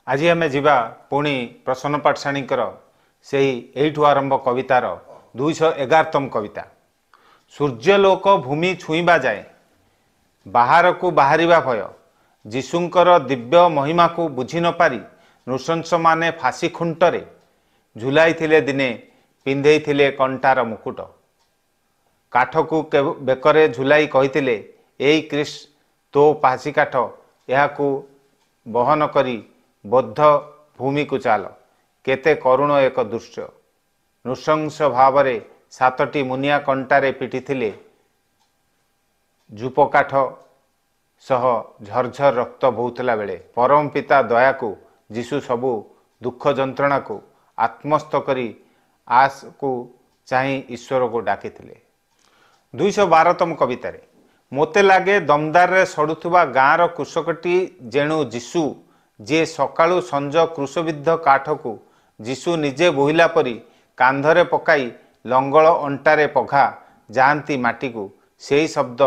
आज आम जा पुणी प्रसन्न पाठशाणीकर से यू आरंभ कवितार 211तम कविता। सूर्यलोक भूमि छुईबा जाए बाहर को बाहरिबा भय जीशुंकर दिव्य महिमा को बुझी न पारी नृशंस माने फासी खुंटरे झुलाई दिने पिंधे कंटार मुकुट काठ को बेकरे झुलाई कही एई क्रिस तो फासी काठ यह बहन करी बद्ध भूमि को चाल केते करुण एक दृश्य नृशंस भावरे सातटी मुनिया कंटारे पिटिथिले झुपकाठ सह झरझर रक्त बोहुतला बेले परम पिता दया को जीशु सबु दुख जंत्रणा को आत्मस्थ करी आस को चाही ईश्वर को डाकिथिले। 212तम कवितारे मोते लागे दमदार रे सड़ुथुबा गाँर कृषकटी जेणु जीशु जे सकाळु संज कृषविद्ध काठ को जीशु निजे बोहिला परी कांधरे पकाई लंगल अंटारे पघा जाती माटी को सेई शब्द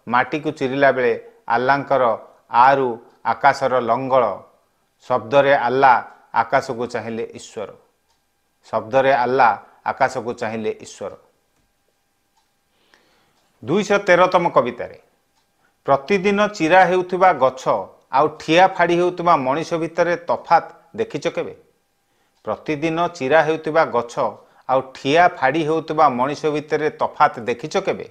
माटी को चिरिला बेले आल्लांकर आरु आकाशर लंगल शब्दरे आल्ला आकाश को चाहिए ईश्वर शब्दरे आल्ला आकाश को चाहिए ईश्वर। 213तम कवितारे प्रतिदिन चिरा हेउथुबा गछ आउ ठिया फाड़ी हेउथुबा मनीष भितर तफात देखिछ केबे। प्रतिदिन चिरा हेउथुबा गछ आउ ठिया फाड़ी हेउथुबा मनीष भितर तफात देखिछ केबे।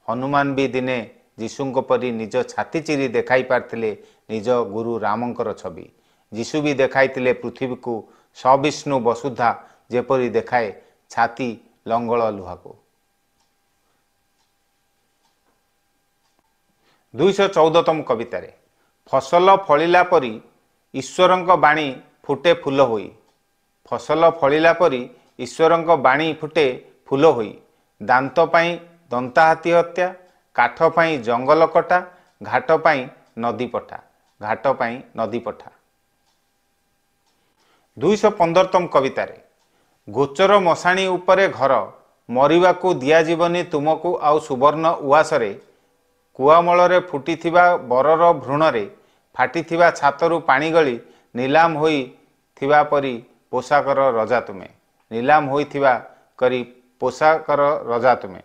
हनुमान भी दिने जीशुंक परी निज छाती चिरी देखाई पारथिले निज गुरु रामंकर छवि जीशु भी देखाइथिले पृथ्वी को सविष्णु वसुधा जेपरी देखाए छाती लंगल लुहा को। 214तम कवितारे फसल फलिला परी ईश्वरंक बाणी फुटे फूल होई फसल फलिला परी ईश्वरंक बाणी फुटे फूल होई दांत पाई दंता हाथी हत्या काठ पाई जंगल कटा घाट पाई नदी पठा घाट पाई नदी पठा। 215तम कवितारे गोचर मशाणी उपरे घर मरिबा को दिया जीवनी तुमको आउ सुवर्ण उआसरे कुआमଳରେ फुटिथिबा बरर भ्रूणरे फाटिथिबा छातरू पानी गली नीलाम होइथिबा परी पोशाकर रजा तुमे नीलाम होइथिबा करी पोशाकर रजा तुमे।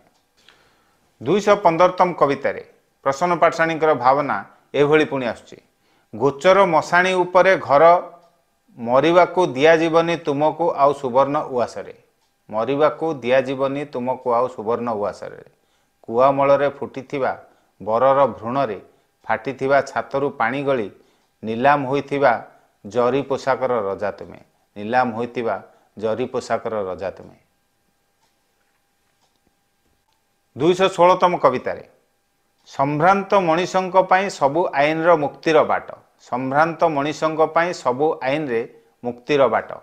215तम कवितारे प्रसन्न पाठशाणीकर भावना एभली पुणी आसुची गोचर मशाणी उपरे घर मरिबा को दिया जीवनी तुमको आउ सुवर्ण उआसरे मरिबा को दिया जीवनी तुमको आउ सुवर्ण उआसरे कुआमଳରେ फुटिथिबा बरर भ्रूणरे फाटिथिबा छातरू पानी गली नीलाम होइथिबा जरी पोशाकर रजा तुमे नीलाम होइथिबा जरी पोशाकर रजा तुमे। 216तम कवितारे संभ्रांत मनीषंक पाई सबु आईन रो मुक्तिर बाट संभ्रांत मनीषंक पाई सबु आईन रे मुक्तिर बाट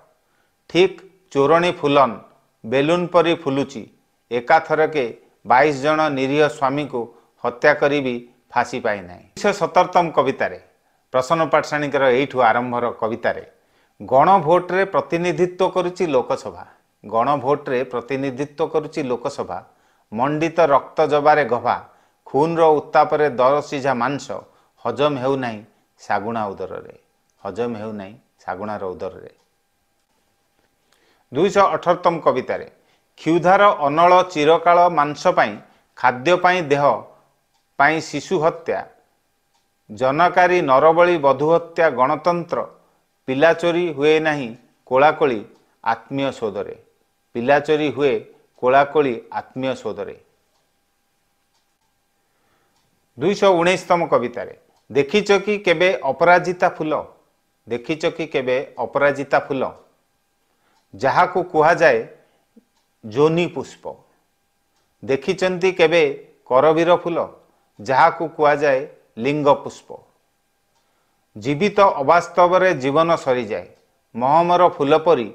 ठीक चोरणी फुलन बेलून परी फुलुची एकाथरके 22 जन निरीह स्वामी को हत्या करी भी फासी पाई ना। 217तम कवितारे प्रसन्न पाठशाणीकर एठू आरंभर कवितारे गण भोट्रे प्रतिनिधित्व करुची लोकसभा गण भोट्रे प्रतिनिधित्व करुची लोकसभा मंडित रक्त जबारे गभा खून रो उत्तापरे दर सिझा मांस हजम हेउ नाही सागुणा उदररे हजम हेउ नाही सागुणार उदररे। 218तम कवितारे क्षुधार अनल चिरकाल मांस पाई खाद्य पाई देह पाई शिशु हत्या जनकारी नरबली बधु हत्या गणतंत्र पिला चोरी हुए नहीं कोलाकोली आत्मीय सोदरे पिला चोरी हुए कोलाकोली आत्मीय सोदरे। 219तम कवितारे देखिच कि केबे अपराजिता फूल देखिच कि केबे अपराजिता फूल जहा को कुहा जाए जोनी पुष्प देखिचंती केबे करवीर फूल जहा को कुहा जाए लिंग पुष्प जीवित अवास्तव रे जीवन सरी जाए महमर फूल परी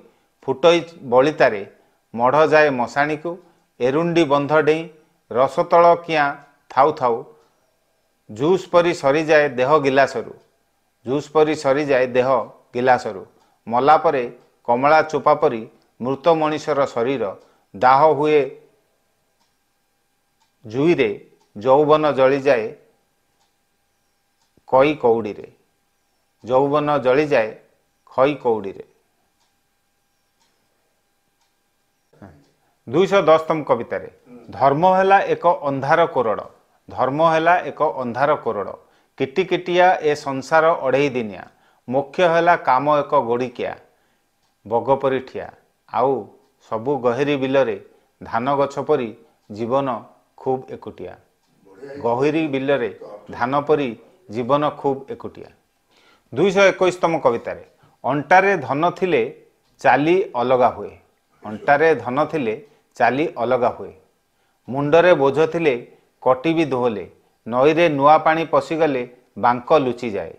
फुटई बलितारे मढ़ जाए मशाणी को एरुंडी बंध डेई रसतल किया थाउ थाउ जूस परी सरी जाए देह गिलासरू जूस परी सरी जाए देह गिलासरू मला परे कमला चोपा परी मृत मनीषर शरीर दाह हुए जुईरे जौवन जली जाए कई कौड़ी रे ଯୌବନ ଜଳିଯାଏ ଖଇ କଉଡ଼ି रे। 210तम कवितार धर्म है एक अंधार कोरड़ धर्म है एक अंधार कोरड़ किटिकिटिया ए संसार अढ़ई दिनिया मोक्ष है काम एक गोड़िकिया बगपरी ठिया आउ सबु गहरी बिलरे धान गछ परी जीवन खूब एकुटिया गहरी बिलरे धान परी जीवन खूब एकुटिया। 221तम कवितार अंटारे धन थिले चाली अलगा हुए अंटारे धन थिले चाली अलगा हुए मुंडरे बोझ थिले कटी भी दोहले नईरे नुआ पानी पशिगले बांक लुचि जाए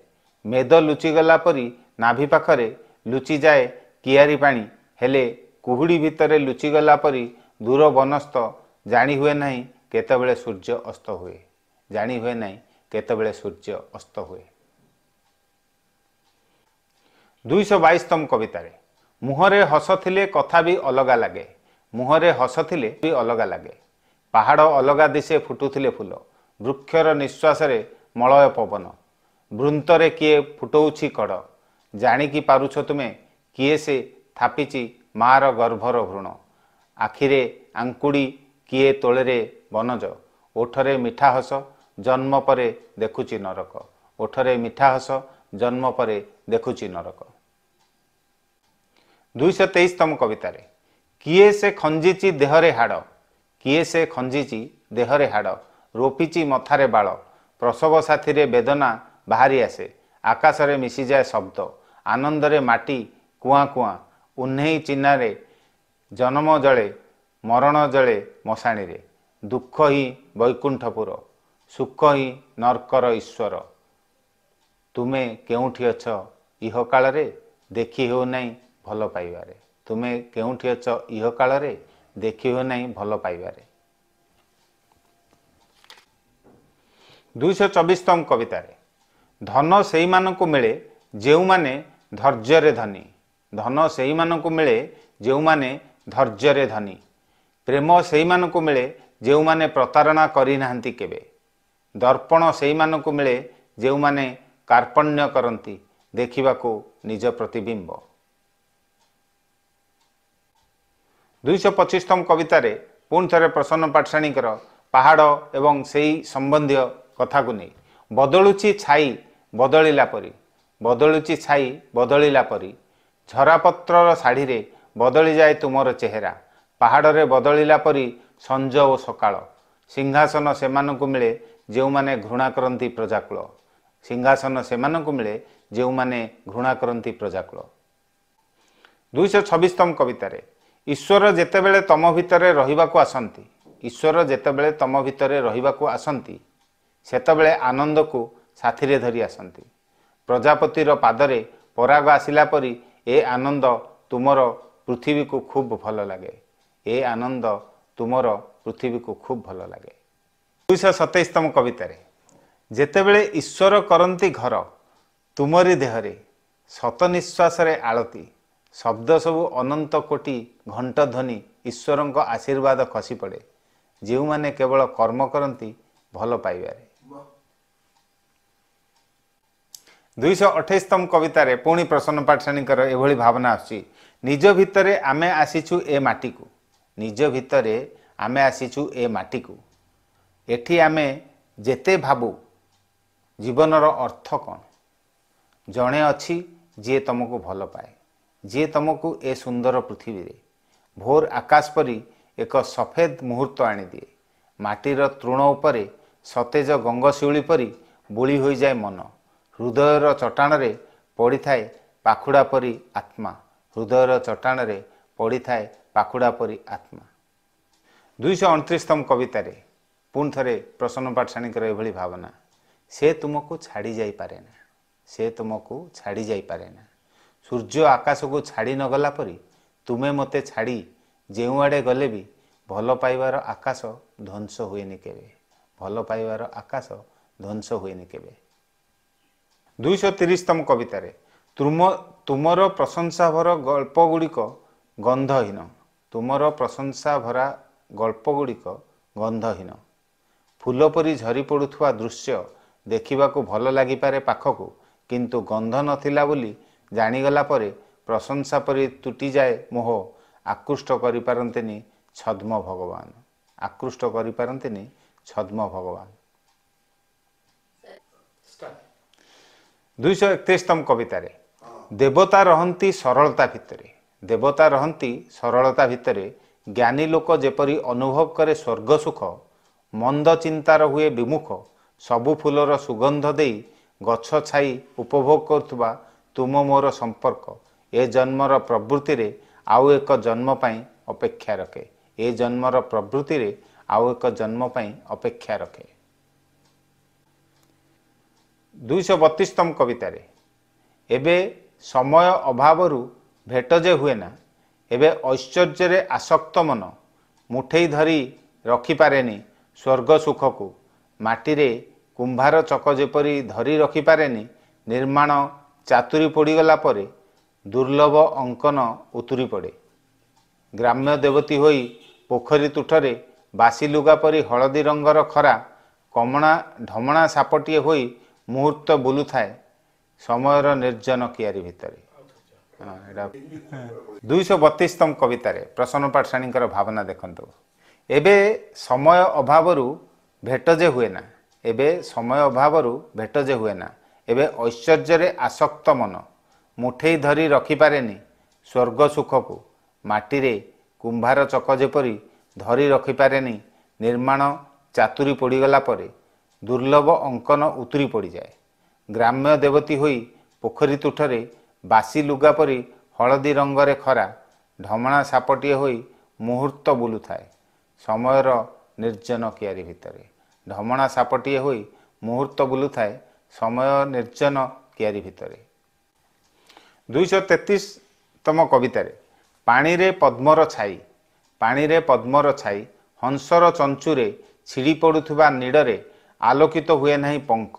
मेद लुचिगला परी नाभि पाखरे लुचि जाए कियारी पानी हेले कुहुड़ी भितरे लुचिगला परी दूर बनस्थ जानी हुए नहीं केतबेले सूर्य अस्त हुए जानी हुए नहीं केतबेले सूर्य अस्त हुए। 222तम कवितार मुहरे हस थिले कथा भी अलगा लगे मुहरे हस थिले भी अलगा लगे पहाड़ अलगा दिशे फुटुथिले फूल वृक्षर निश्वास मलय पवन वृंतरे किए फुटौछि कड़ जाणिकी पारुछ तुमे किए से थापिची मार गर्भर भ्रूण आखिरे आंकुड़ी किए तोड़े बनज ओठरे मिठा हस जन्म परे देखुची नरक ओठरे मिठा हस जन्म परे देखुची नरक। 223तम कवितार किए से खंजीची देहरे हाड़ किए से खंजीची देहरे हाड़ रोपिची मथारे बाल प्रसव साथी वेदना बाहरी आसे आकाशरे मिशी जाए शब्द आनंदरे माटी कुआ कुआ उन्हेई चिन्नारे जन्म जले मरण जले मशाणी रे दुख ही वैकुंठपुर सुख ही नरकर ईश्वर तुमे केउठी अछ इह काल रे देखी हो नहीं भल पाइबारे तुमे केउठी अछ इह काल रे देखी हो नहीं भल पाइबारे। 224तम कवितार धन सेई मानकु मिले जेउ माने धैर्य धनी धन सेई मानकु मिले जेउ माने धैर्य धनी प्रेम सेई मानकु मिले जेउ माने प्रतारणा करि नाहंती केबे दर्पण सेई मानकु मिले जेउ माने कार्पण्य करंती देखिबाकू निज प्रतिबिंब। 225तम कवितार पुणी थे प्रसन्न पाठशाणीकर पहाड़ एवं सेई संबंधी कथा को नहीं बदलुची छाई बदलिला परी बदलुची छाई बदलिला परी झरापत्र शाढ़ी रे बदली जाए तुमर चेहरा पहाड़ रे बदलिला परी संज और सकाळ सिंहासन सेमानकु मिले जेउ माने घृणा करंती प्रजाकुल सिंहासन सेमानकु मिले जेउ माने घृणा करंती प्रजाकुल। 226तम कवितार ईश्वर जेतेबेले तम भितरे रहिबाकू आसंती ईश्वर जेतेबेले तम भितरे रहिबाकू आसंती सेतेबेले आनंद को साथी रे धरी आसंती प्रजापतिर पादरे पराग आसिला परी ए आनंद तुमर पृथ्वी को खूब भल लगे ए आनंद तुमर पृथ्वी को खूब भल लगे। 227तम कवितार जेतेबेले ईश्वर करंती घर तुमरी देहरे शत निश्वास आलती शब्द सबु अनंत कोटि घंट ध्वनि ईश्वर आशीर्वाद खसी पड़े जो माने केवल कर्म करती भल पाइबारे। 228तम कवितार पुणी प्रसन्न पाठशाणीकर एभली भावना आसी निज भितरे आमे आसीचु ए माटी को निज भितरे आमे आसीचु ए माटी को एठी आमे जेते भाबु जीवनर अर्थ कौन जड़े अच्छी जी तुमको भल पाए जी तुमको ए सुंदर पृथ्वी रे भोर आकाश परी एक सफेद मुहूर्त आनी दिए माटीर तृण उपरे सतेज गंगशिउली परी बुली हो जाए मन हृदयर चट्टाण रे पड़ी थाए पाखुड़ा परी आत्मा हृदयर चट्टाण रे पड़ी थाए पाखुड़ा परी आत्मा। 229तम कवितार पुणी थे प्रसन्न पाठशाणीकर एभली भावना से तुमको छाड़ी जाई पारे ना से तुमको छाड़ी जाई पारे ना सूर्य आकाश को छाड़ी न गला परी तुमे मते छाड़ी जेउ आड़े गले भी भल पाइबार आकाश ध्वंस हुएनि केबे भल पाइबार आकाश ध्वंस हुएनि केबे। 230तम कवितार तुमर प्रशंसा भर गल्प गुड़िक गंधहीन तुमर प्रशंसा भरा गल्प गुड़िक गंधहीन फूल परी झरी पड़ुवा दृश्य देखा भल लगिपारे पाखकू किंतु गंध नथिला बोली ଜାଣିଗଲା ପରେ ପ୍ରଶଂସା ପରି ତୁଟିଯାଏ ମୋହ, ଆକୃଷ୍ଟ କରିପାରନ୍ତିନି ଛଦ୍ମ ଭଗବାନ। ଆକୃଷ୍ଟ କରିପାରନ୍ତିନି ଛଦ୍ମ ଭଗବାନ। 231ତମ କବିତାରେ ଦେବତା ରହନ୍ତି ସରଳତା ଭିତରେ। ଦେବତା ରହନ୍ତି ସରଳତା ଭିତରେ, ଜ୍ଞାନୀ ଲୋକ ଯେପରି ଅନୁଭବ କରେ ସ୍ୱର୍ଗ ସୁଖ, ମନ୍ଦ ଚିନ୍ତାର ହୁଏ ବିମୁଖ, ସବୁ ଫୁଲର ସୁଗନ୍ଧ ଦେଇ ଗଛ ଛାଇ ଉପଭୋଗ କରୁଥିବା ତୁମ ମୋର ସମ୍ପର୍କ, ଏ ଜନ୍ମର ପ୍ରବୃତ୍ତିରେ ଆଉ ଏକ ଜନ୍ମ ପାଇଁ ଅପେକ୍ଷା ରଖେ। ଏ ଜନ୍ମର ପ୍ରବୃତ୍ତିରେ ଆଉ ଏକ ଜନ୍ମ ପାଇଁ ଅପେକ୍ଷା ରଖେ। 232ତମ କବିତାରେ ଏବେ ସମୟ ଅଭାବରୁ ଭେଟ ଯେ ହୁଏ ନା, ଏବେ ଐଶ୍ୱର୍ଯ୍ୟରେ ଆସକ୍ତ ମନ, ମୁଠେଇ ଧରି ରଖିପାରେନି ସ୍ୱର୍ଗ ସୁଖକୁ, ମାଟିରେ କୁମ୍ଭାର ଚକ ଯେପରି ଧରି ରଖିପାରେନି, ନିର୍ମାଣ ଚାତୁରୀ ପୋଡ଼ିଗଲା ପରେ ଦୁର୍ଲଭ ଅଙ୍କନ ଉତୁରି ପଡ଼େ। ଗ୍ରାମ୍ୟ ଦେବତୀ ହୋଇ ପୋଖରୀ ତୁଠରେ ବାସି ଲୁଗା ପରି ହଳଦୀ ରଙ୍ଗର ଖରା କମଣା ଢମଣା ସାପଟିଏ ହୋଇ ମୁହୂର୍ତ୍ତ ବୁଲୁଥାଏ ସମୟର ନିର୍ଜନ କିଆରୀ ଭିତରେ। 232ତମ କବିତାରେ ପ୍ରସନ୍ନ ପାଠଶାଣୀଙ୍କର ଭାବନା ଦେଖନ୍ତୁ। ଏବେ ସମୟ ଅଭାବରୁ ଭେଟ ଯେ ହୁଏ ନା, ଏବେ ସମୟ ଅଭାବରୁ ଭେଟ ଯେ ହୁଏ ନା, ଏବେ ଐଶ୍ୱର୍ଯ୍ୟରେ ଆସକ୍ତ ମନ, ମୁଠେଇ ଧରି ରଖିପାରେନି ସ୍ୱର୍ଗ ସୁଖକୁ, ମାଟିରେ କୁମ୍ଭାର ଚକ ଯେପରି ଧରି ରଖିପାରେନି, ନିର୍ମାଣ ଚାତୁରୀ ପୋଡ଼ିଗଲା ପରେ ଦୁର୍ଲଭ ଅଙ୍କନ ଉତୁରି ପଡ଼ିଯାଏ। ଗ୍ରାମ୍ୟ ଦେବତୀ ହୋଇ ପୋଖରୀ ତୁଠରେ ବାସି ଲୁଗା ପରି ହଳଦୀ ରଙ୍ଗରେ ଖରା ଢମଣା ସାପଟିଏ ହୋଇ ମୁହୂର୍ତ୍ତ ବୁଲୁଥାଏ ସମୟର ନିର୍ଜନ କିଆରୀ ଭିତରେ। ଢମଣା ସାପଟିଏ ହୋଇ ମୁହୂର୍ତ୍ତ ବୁଲୁଥାଏ ସମୟ ନିର୍ଜନ କିଆରୀ ଭିତରେ। 233ତମ କବିତାରେ ପାଣିରେ ପଦ୍ମର ଛାଇ। ପାଣିରେ ପଦ୍ମର ଛାଇ, ହଂସର ଚଞ୍ଚୁରେ ଛିଡ଼ି ପଡ଼ୁଥିବା ନୀଡ଼ରେ ଆଲୋକିତ ହୁଏ ନାହିଁ ପଙ୍କ।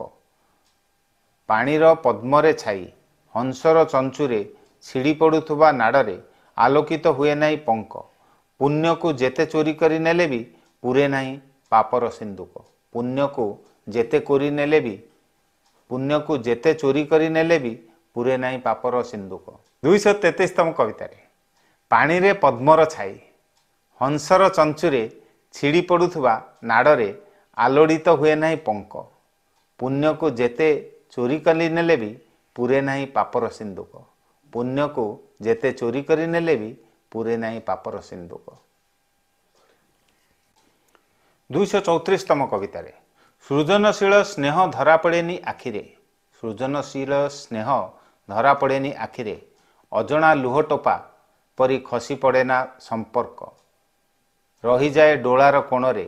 ପାଣିର ପଦ୍ମରେ ଛାଇ, ହଂସର ଚଞ୍ଚୁରେ ଛିଡ଼ି ପଡ଼ୁଥିବା ନାଡ଼ରେ ଆଲୋକିତ ହୁଏ ନାହିଁ ପଙ୍କ। ପୁଣ୍ୟକୁ ଯେତେ ଚୋରି କରି ନେଲେ ବି ପୁରେ ନାହିଁ ପାପର ସିନ୍ଦୁକ। ପୁଣ୍ୟକୁ ଯେତେ କରି ନେଲେ ବି, ପୁଣ୍ୟକୁ ଯେତେ ଚୋରି କରି ନେଲେ ବି ପୁରେ ନାହିଁ ପାପର ସିନ୍ଦୁକ। 233ତମ କବିତାରେ ପାଣିରେ ପଦ୍ମର ଛାଇ, ହଂସର ଚଞ୍ଚୁରେ ଛିଡ଼ି ପଡ଼ୁଥିବା ନାଡ଼ରେ ଆଲୋଡ଼ିତ ହୁଏ ନାହିଁ ପଙ୍କ। ପୁଣ୍ୟକୁ ଯେତେ ଚୋରି କରି ନେଲେ ବି ପୁରେ ନାହିଁ ପାପର ସିନ୍ଦୁକ। ପୁଣ୍ୟକୁ ଯେତେ ଚୋରି କରି ନେଲେ ବି ପୁରେ ନାହିଁ ପାପର ସିନ୍ଦୁକ। 234ତମ କବିତାରେ ସୃଜନଶୀଳ ସ୍ନେହ ଧରା ପଡ଼େନି ଆଖିରେ। ସୃଜନଶୀଳ ସ୍ନେହ ଧରା ପଡ଼େନି ଆଖିରେ, ଅଜଣା ଲୁହ ଟୋପା ପରି ଖସି ପଡ଼େନା ସମ୍ପର୍କ। ରହିଯାଏ ଡୋଳାର କୋଣରେ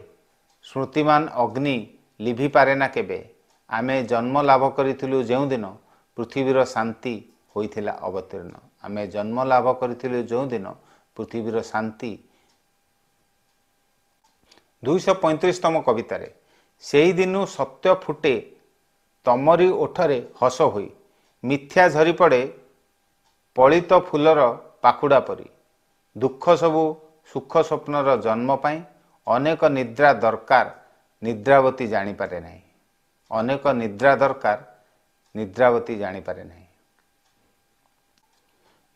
ସ୍ମୃତିମାନ ଅଗ୍ନି ଲିଭିପାରେନା କେବେ। ଆମେ ଜନ୍ମ ଲାଭ କରିଥିଲୁ ଯେଉଁଦିନ ପୃଥିବୀର ଶାନ୍ତି ହୋଇଥିଲା ଅବତୀର୍ଣ୍ଣ। ଆମେ ଜନ୍ମ ଲାଭ କରିଥିଲୁ ଯେଉଁଦିନ ପୃଥିବୀର ଶାନ୍ତି। 235ତମ କବିତାରେ ସେଇଦିନୁ ସତ୍ୟ ଫୁଟେ ତମରି ଓଠରେ ହସ ହୋଇ, ମିଥ୍ୟା ଝରି ପଡ଼େ ପଳିତ ଫୁଲର ପାଖୁଡ଼ା ପରି। ଦୁଃଖ ସବୁ ସୁଖ ସ୍ୱପ୍ନର ଜନ୍ମ ପାଇଁ, ଅନେକ ନିଦ୍ରା ଦରକାର ନିଦ୍ରାବତୀ ଜାଣିପାରେ ନାହିଁ। ଅନେକ ନିଦ୍ରା ଦରକାର ନିଦ୍ରାବତୀ ଜାଣିପାରେ ନାହିଁ।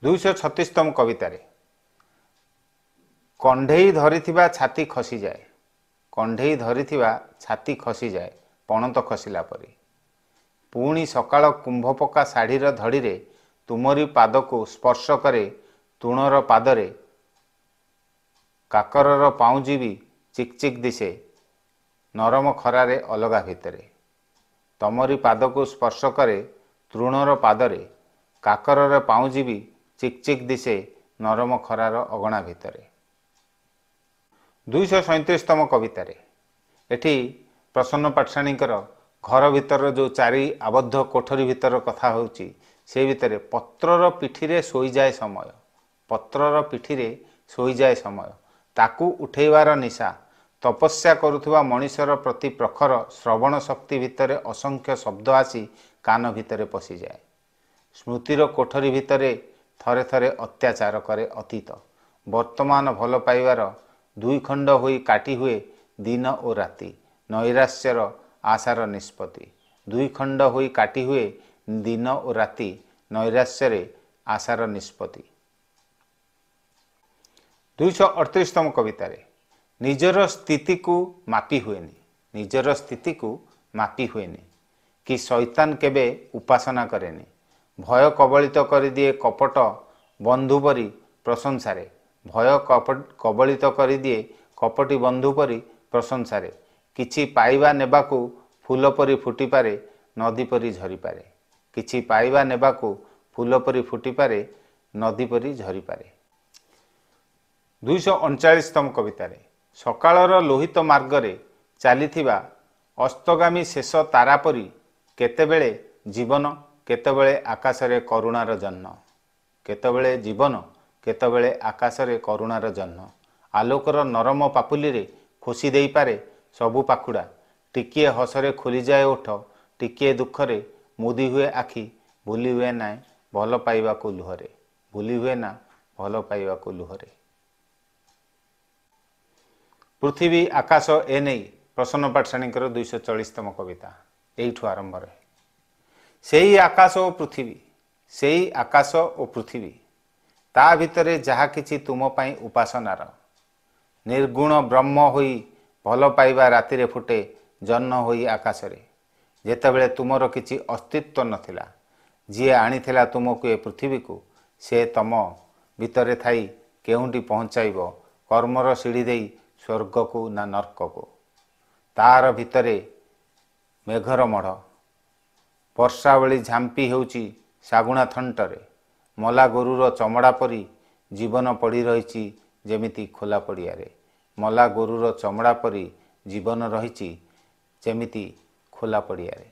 236ତମ କବିତାରେ କଣ୍ଢେଇ ଧରିଥିବା ଛାତି ଖସିଯାଏ। କଣ୍ଢେଇ ଧରିଥିବା ଛାତି ଖସିଯାଏ ପଣତ ଖସିଲା ପରି। ପୁଣି ସକାଳ କୁମ୍ଭପକା ଶାଢ଼ୀର ଧଡ଼ିରେ ତୁମରି ପାଦକୁ ସ୍ପର୍ଶ କରେ ତୁଣର ପାଦରେ। କାକରର ପାଉଁଜି ବି ଚିକ୍ ଚିକ୍ ଦିଶେ ନରମ ଖରାରେ ଅଲଗା ଭିତରେ। ତମରି ପାଦକୁ ସ୍ପର୍ଶ କରେ ତୃଣର ପାଦରେ, କାକରର ପାଉଁଜି ବି ଚିକ୍ ଚିକ୍ ଦିଶେ ନରମ ଖରାର ଅଗଣା ଭିତରେ। 237ତମ କବିତାରେ ଏଠି ପ୍ରସନ୍ନ ପାଠଶାଣୀଙ୍କର ଘର ଭିତରର ଯେଉଁ ଚାରି ଆବଦ୍ଧ କୋଠରୀ ଭିତର କଥା ହେଉଛି, ସେ ଭିତରେ ପତ୍ରର ପିଠିରେ ଶୋଇଯାଏ ସମୟ। ପତ୍ରର ପିଠିରେ ଶୋଇଯାଏ ସମୟ, ତାକୁ ଉଠେଇବାର ନିଶା। ତପସ୍ୟା କରୁଥିବା ମଣିଷର ପ୍ରତି ପ୍ରଖର ଶ୍ରବଣ ଶକ୍ତି ଭିତରେ ଅସଂଖ୍ୟ ଶବ୍ଦ ଆସି କାନ ଭିତରେ ପଶିଯାଏ। ସ୍ମୃତିର କୋଠରୀ ଭିତରେ ଥରେ ଥରେ ଅତ୍ୟାଚାର କରେ ଅତୀତ। ବର୍ତ୍ତମାନ ଭଲ ପାଇବାର ଦୁଇ ଖଣ୍ଡ ହୋଇ କାଟି ହୁଏ ଦିନ ଓ ରାତି। ନୈରାଶ୍ୟର ଆଶାର ନିଷ୍ପତ୍ତି। ଦୁଇ ଖଣ୍ଡ ହୋଇ କାଟି ହୁଏ ଦିନ ଓ ରାତି। ନୈରାଶ୍ୟରେ आशार निष्पत्ति। 238तम कवितार निजर स्थिति को मापी हुएनी, निजर स्थिति को मापी हुएनी कि शैतान केबे उपासना करेनी। भय कबलित कर दिए कपट बंधु परी प्रशंसारे, भय कबलित कर दिए कपटी बंधु परी प्रशंसारे। किछि पाइबा नेबाकू फूल परी फुटी पारे नदी परी झरी पारे, किछि पाइबा नेबाकू फूल परी फुटी पारे नदी परी झरी पारे। 239तम कवितार सकाळर लोहित मार्गरे चलीथिबा अस्तगामी शेष तारा परी केतेबेले जीवन केतेबेले आकाशरे करुणार जन्म, केतेबेले जीवन केतेबेले आकाशरे करुणार जन्म। आलोकर नरम पापुली रे खोसी देई पारे सबु पाखुड़ा, टिकिए हसरे खोली जाए ओठ, टिकिए दुखरे मुदी हुए आखि, भूली हुए ना भल पाइबा को लुहरे, भूली हुए ना भल पाइबा को लुहरे। पृथ्वी आकाश ए नहीं प्रसन्न पाठशाणीकर 240तम कविता एठू आरंभ रहे। सेही आकाश और पृथ्वी, सेही आकाश और पृथ्वी ता भितरे जहा किछि तुम पाई उपासनार, निर्गुण ब्रह्म होई भल पाइबा रातिरे फुटे जन्म होई आकाशरे। जेतेबेले तुमर किछि अस्तित्व नथिला, जिए आनिथिला तुमको ए पृथ्वी को, से तम भितरे थाई केउंटी पहुँचाइब कर्मर सीढ़ी देई स्वर्ग को ना नर्क को। तार भितरे मेघर मढ़, वर्षा बेली झांपी हेउची सागुणा थंटरे। मला गोरुर चमड़ा परी जीवन पड़ी रही जेमिति खोला पड़ियारे, मला गोरुर चमड़ा परी जीवन रही जेमिति खोला पड़ियारे।